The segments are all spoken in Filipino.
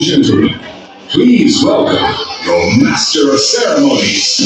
Gentlemen, please welcome your Master of Ceremonies.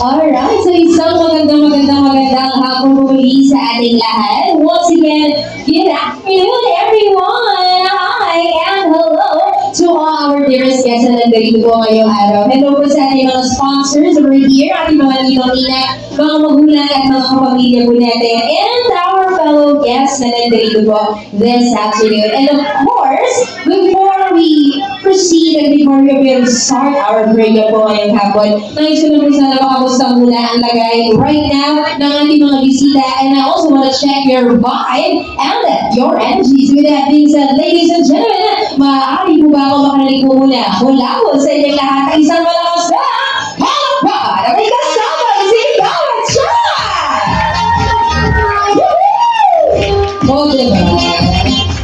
Alright, so isang magandang hapon muli sa ating lahat. Once again, good afternoon everyone! Hi and hello to all our dearest guests na nandito po ngayong araw. Hello po sa ating mga sponsors over here, ating mga ninong-nina, mga magulang at mga kapamilya po natin, and our fellow guests na nandito po this afternoon. And of course, before we proceed and before we will start our program po ngayong hapon, nais ko na po sana makamusta muna ang lagay right now ng ating mga bisita, and I also want to check your vibe and your energies. With that being said, ladies and gentlemen, maaari po ba ako makarinig po muna mula po sa inyong lahat ang isang malakas na palakpakan na may kasama si Bawat Chan! Oh, diba?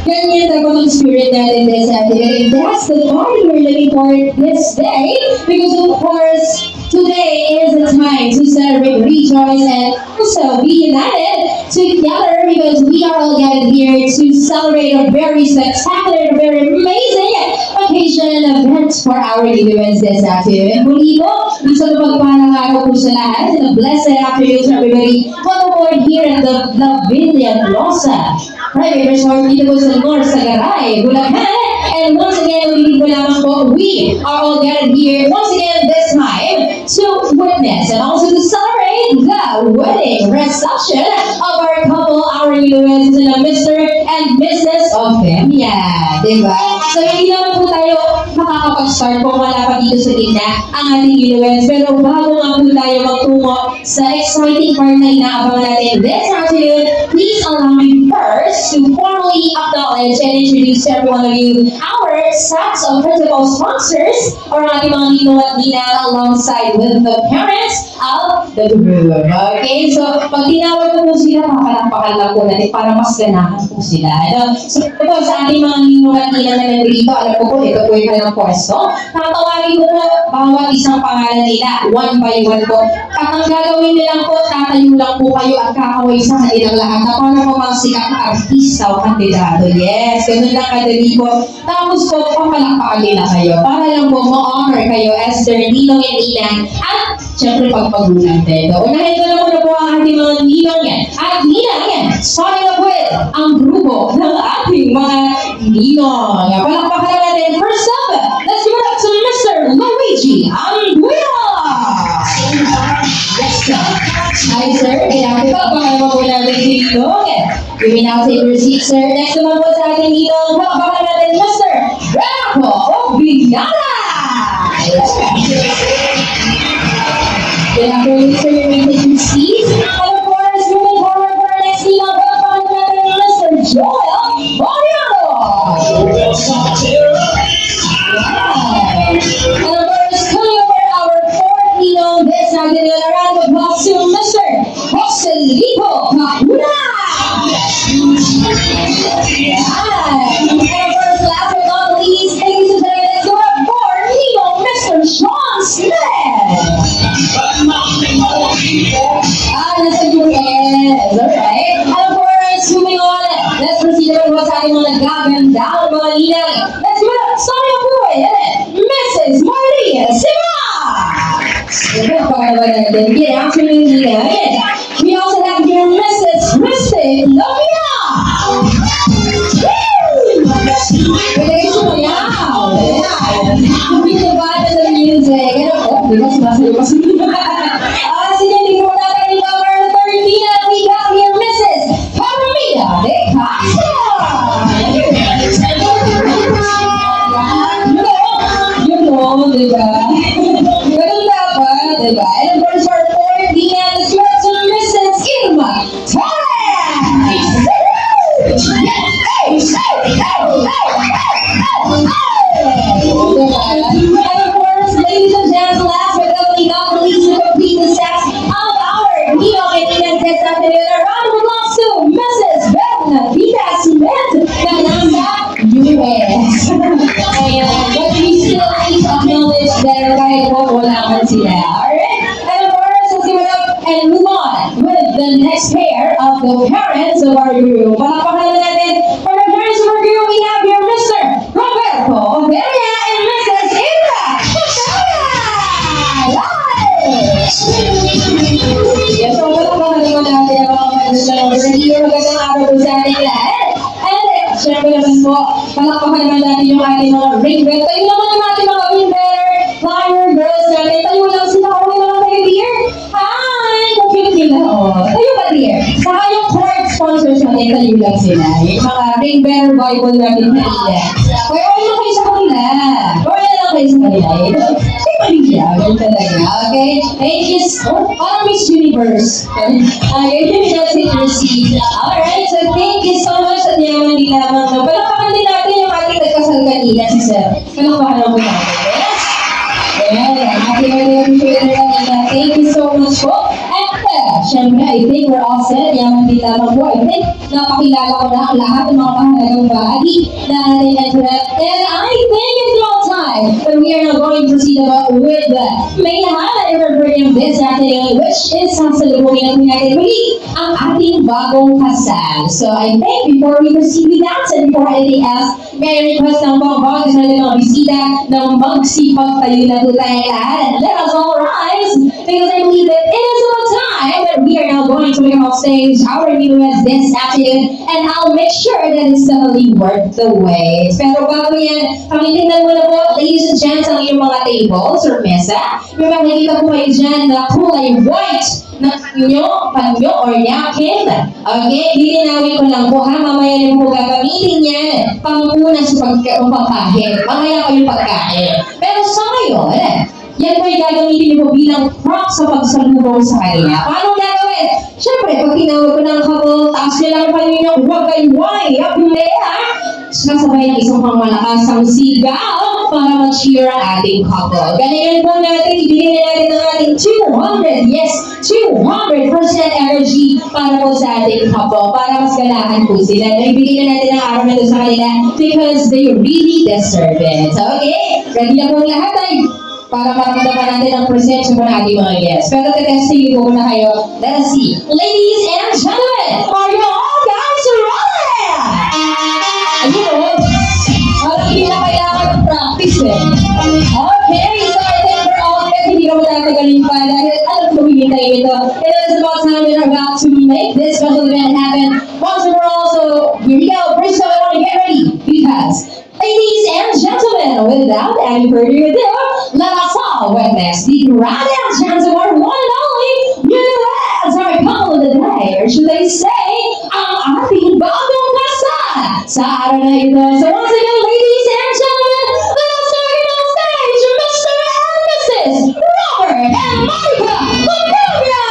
Ganyan na po ang spirit natin this afternoon. That's the party we're looking for this day, because of course, today is a time to celebrate, rejoice, and also be united together, because we are all gathered here to celebrate a very spectacular, very amazing occasion event for our newlyweds this afternoon. Muli po, gusto ko pagpalang araw po sa lahat, and a blessed afternoon to everybody. Welcome aboard here at the La Villa Rosa Private Resort dito po sa North Sagaray, Bulacan. And once again, ulitin ko lamang po, we are all gathered here once again this time to witness and also to celebrate the wedding reception of our couple, our newlyweds, na Mr. and Mrs. Ofemia. Diba? So hindi naman po tayo makakapag-start kung wala pa dito sa gitna ang ating newlyweds. Pero bago nga po tayo magtungo sa exciting part na inaabangan natin this afternoon, please allow me first to formally acknowledge and introduce to every one of you our sets of principal sponsors, or ating mga ninong at ninang alongside with the parents of the group. Okay, so pag tinawag ko po sila, papalakpakan lang po natin para mas ganahan po sila. So ito sa ating mga ninong at ninang na nandito, alam ko po, ito po yung kanilang pwesto. Tatawagin ko po bawat isang pangalan nila, one by one po. At ang gagawin nilang po, tatayo lang po kayo at kakaway sa kanilang lahat na para po mga sikat na artista o kandidato. Yes, ganun lang kadali po. Tapos po, papalakpakan nila kayo para lang po ma-honor kayo as their ninong and ninang at syempre pagpagulang din. Unahin ko na muna po ang ating mga ninong yan at ninang yan. Starting up with ang grupo ng ating mga ninong. Palakpakan natin. First up, let's give it up to Mr. Luigi Anguilla. Yes, sir. Hi, sir. Kailangan ko pa naman po natin dito. You may now take your seat, sir. Next naman po sa ating ninong. Palakpakan natin, Mr. Renato Obignana. Then after this, sir, you may take your seat. And of course, moving forward for our next ninong. Palakpakan natin, Mr. Joel Mariano. And of course, coming over our fourth ninong this afternoon, a round of applause to Mr. Joselito Kahuna. And of course, last but not least, ladies and gentlemen, let's go up for ninong Mr. Sean Smith. Nasa US. Alright. And of course, moving on, let's proceed naman sa ating mga gaganda, mga ninang. Let's give it up, starting up with Mrs. Maria Sima! Good afternoon, Nina. We also have here Mrs. Kristen Lovia! With the vibe and the music. Sige, hindi po natin number 13 at we got here Mrs. Carmina De Casa! Diba? Ganun dapat, diba? And of course, for 14, let's go to Mrs. Irma Torres! And of course, ladies and gents, last but not least, to complete the sets of our ninong and ninang this afternoon, a round of applause to Mrs. Bernadita Smith na nasa US. But we still need to acknowledge that kahit po wala man sila. Alright? And of course, let's give it up and move on with the next pair of the parents of our group. Palakpakan natin for Yes po, palakpakan naman natin yung ating mga ring better. Tayo naman yung ating mga ring better, flyer girls natin. Tayo lang sila, okay naman tayo, dear. Hi! Kung cute nila, oh. Tayo ba, dear? Saka yung court sponsors natin, tayo lang sila. Yung mga ring better Bible natin kanila. Kaya okay lang kayo sa kanila. Okay na lang kayo sa kanila. Yun talaga, okay? Thank you so much. Miss Universe. Okay, that's it received. Alright, so thank you so much at yaman din lamang. Palakpakan din natin yung ating nagkasal kanina, si Sir. Palakpakan lang po natin. Yes? Yeah, thank you so much po. And syempre, I think we're all set. Yaman din lamang po. I think napakilala ko na ang lahat ng mga mahalagang bahagi na ating entrance. And I think it's about time that we are now going to proceed with the main highlight of our program this afternoon, which is sasalubungin natin muli ang ating bagong kasal. So I think before we proceed with that and before anything else, may I request ng mga bagong sa mga bisita na magsipag tayo na po tayo lahat. And let us all rise because I believe that it is about time that we are now going to become off stage our new guest this afternoon, and I'll make sure that it's definitely worth the wait. Pero bago yan, pakitingnan mo na po, ladies and gents, ang inyong mga tables or mesa. May makikita po kayo dyan na kulay white na inyo, panyo, or yakin. Okay, lilinawin ko lang po ha, mamaya rin po gagamitin yan panguna sa pagkain. Mamaya ko yung pagkain. Pero sa ngayon, yan po yung gagamitin niyo po bilang prop sa pagsalubong sa kanila. Paano gagawin? Siyempre, pag tinawag ko ng couple, taas niya lang pa ninyo, wagay-way, up there. Sasabay ng isang pangmalakasang sigaw para mag-cheer ang ating couple. Ganyan po natin, ibigay na natin ang ating 200, yes, 200% energy para po sa ating couple, para mas galakan po sila. Ibigay na natin ang araw na ito sa kanila because they really deserve it. So, okay, ready na po lahat ay para maramdaman natin ang presensya po ng ating mga guests. Pero testing ko muna kayo. Let us see. Ladies and gentlemen, are you all guys ready? Ayun o. Hindi na kailangan ng practice eh. Okay, so I think we're all set. Hindi ka matatagalin pa dahil alam ko hinihintay ito. It is about time we're about to make this special event happen. Once and for all, so here we go. First of all, I want to get ready because ladies and gentlemen, without any further ado, let us all witness the grand entrance of our one and only newlyweds, our couple of the day, or should I say, ang ating bagong kasal sa araw na ito. So once again, ladies and gentlemen, let us start on stage, Mr. and Mrs. Robert and Monica Laguna!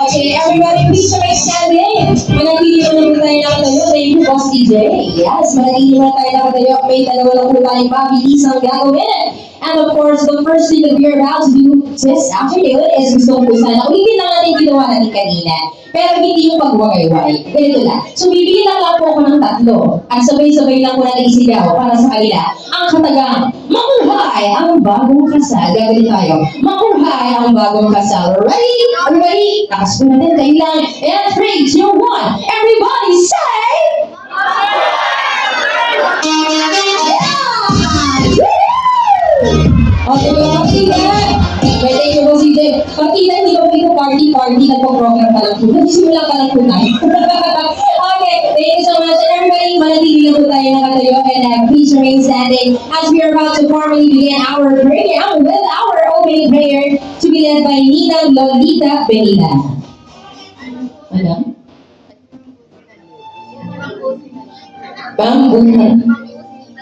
Okay, everybody, please remain standing. Manatili mo na po tayo nakatayo. Thank you, Boss DJ. Yes, manatili mo na tayo nakatayo. May dalawa lang po tayong mabilis ang gagawin. And of course, the first thing that we are about to do this afternoon is gusto ko sana ulitin lang natin yung ginawa natin kanina. Pero hindi yung pagwagay-way. Ganito lang. So, bibilang lang po ako ng 3. At sabay-sabay lang po natin isigaw para sa kanila. Ang katagang, makuhay ang bagong kasal. Gagawin tayo. Makuhay ang bagong kasal. Ready? Everybody? Takas po natin. Tayo lang. And 3, 2, 1. Everybody say! Okay, thank you po, CJ. Pagkita, hindi ko ito party, nagpo-program pa lang po. Nagsimula pa lang po tayo. Okay, thank you so much. And everybody, manatili lang po tayo nakatayo. And please remain standing as we are about to formally begin our program with our opening prayer to be led by Nina Lolita Benita. Ano? Bambuhan.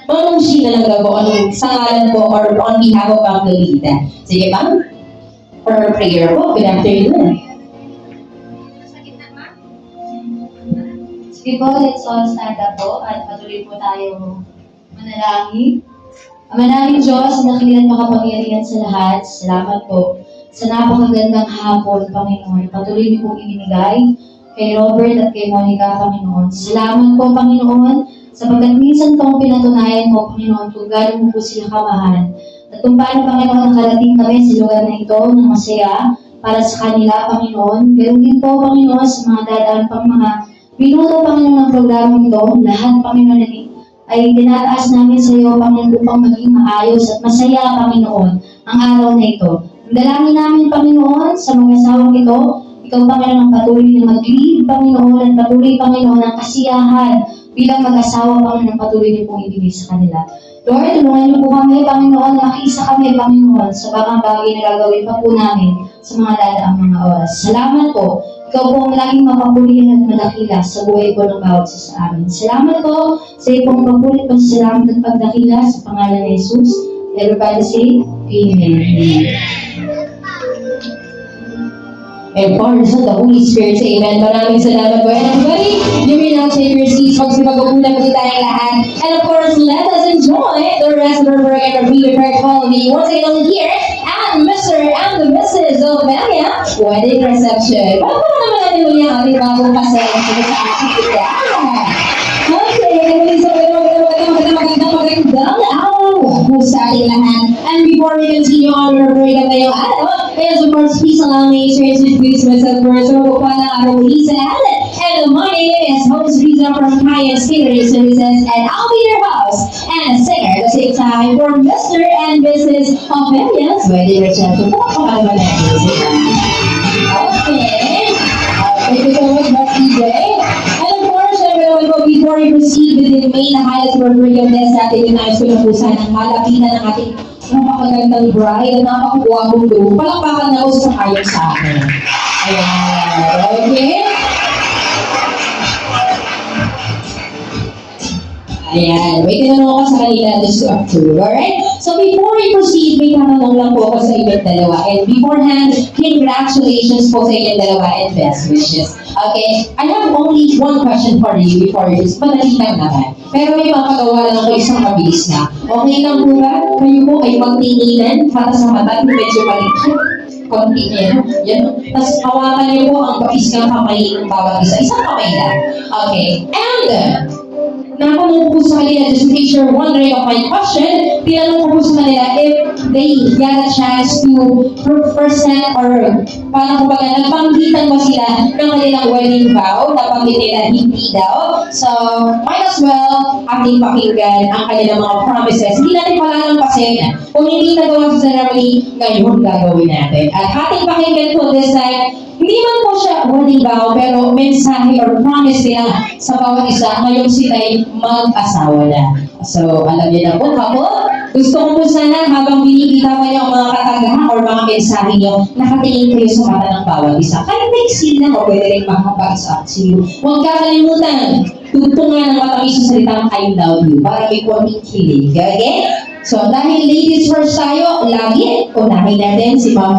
Mamushi na lang gabo sa ngalan po or on behalf of Ma'am Lolita. Sige, ma'am. For our prayer po, good afternoon. Sige po, let's all stand up po at patuloy po tayo manalangin. Manalangin Diyos, nakilan makapangyarihan sa lahat. Salamat po sa napakagandang hapon, Panginoon. Patuloy niyo po ibinigay kay Robert at kay Monica, Panginoon. Salamat po, Panginoon, sapagkat minsan pong pinatunayan mo, Panginoon, kung gano'n mo po sila kamahal. At kung paano, Panginoon, nakarating kami sa lugar na ito ng masaya para sa kanila, Panginoon. Ganoon din po, Panginoon, sa mga dadaan pang mga minuto, Panginoon, ng programa ito. Lahat, Panginoon, ay tinataas namin sa iyo, Panginoon, upang maging maayos at masaya, Panginoon, ang araw na ito. Ang dalangin namin, Panginoon, sa mga asawang ito, ikaw, Panginoon, ang patuloy na mag-lead, Panginoon, at patuloy, Panginoon, ang kasiyahan bilang mag-asawa, Panginoon, patuloy niyo pong ibigay sa kanila. Lord, tulungan niyo po kami, Panginoon, makiisa kami, Panginoon, sa mga bagay na gagawin pa po namin sa mga dadaang mga oras. Salamat po. Ikaw po ang laging mapapurihan at madakila sa buhay po ng bawat isa sa amin. Salamat po sa iyong pagpapulit, pasalamat at pagdakila sa pangalan ni Jesus. Everybody say, Amen. Amen. And partners of the Holy Spirit, say amen. Maraming salamat po. And everybody, you may now take your seats. Magsipagupunan po tayong lahat. And of course, let us enjoy the rest of our program. Be prepared to follow me once again here at Mr. and the Mrs. Ovelia Wedding Reception. Welcome naman natin muli ang ating bagong kasal sa ating ito. Okay, magandang araw po sa ating lahat. And before we continue on our program ngayong araw, yes, of course, please allow me to introduce myself first. So, araw po sa lahat. And my name is host Riza from Kaya Skatery Services, and I'll be your host and a singer at the same time for Mr. and Mrs. Opinions Wedding Reception. Okay. Thank you so much, Boss DJ. And of course, before we proceed with the main highlights of our program this natin, nais ko na po sanang malapitan ng ating napakagandang bride at napakaguwapong group. Palakpakan na ako sa kayo sa akin. Ayan. Okay? Ayan. May tinanong ako sa kanila just to approve. Alright? So before we proceed, may tatanong lang po ako sa inyong dalawa. And beforehand, congratulations po sa inyong dalawa and best wishes. Okay? I have only one question for you before you just madali lang naman. Pero may mapagawa lang ako isang mabilis na. Okay lang po ba? Kayo po ay magtinginan para sa mata kung medyo maliit. Konti niya. Yan. Tapos hawakan niyo po ang kapis ng kamay ng bawat isa. Isang kamay lang. Okay. And napanong ko po sa kanila, just in case you're wondering of my question, tinanong ko po sa kanila if they get a chance to present or parang kumbaga, nagpanggitan ba sila ng kanilang wedding vow, napanggit nila hindi daw. So, might as well ating pakinggan ang kanilang mga promises. Hindi natin palalampasin. Kung hindi nagawa sa ceremony, ngayon gagawin natin. At ating pakinggan po this time, hindi man po siya wedding vow, pero mensahe or promise nila sa bawat isa ngayong sila'y mag-asawa na. So, alam niyo na po, couple, gusto ko po sana habang binibita pa niyo ang mga katagahan or mga mensahe niyo, nakatingin kayo sa mata ng bawat isa. Kahit may sila o pwede rin makapag sa aksiyo. Huwag kakalimutan, tutungan ng matamis sa salitang I love you para may konting kilig. Okay? So, dahil ladies first tayo, lagi, unahin natin si Ma'am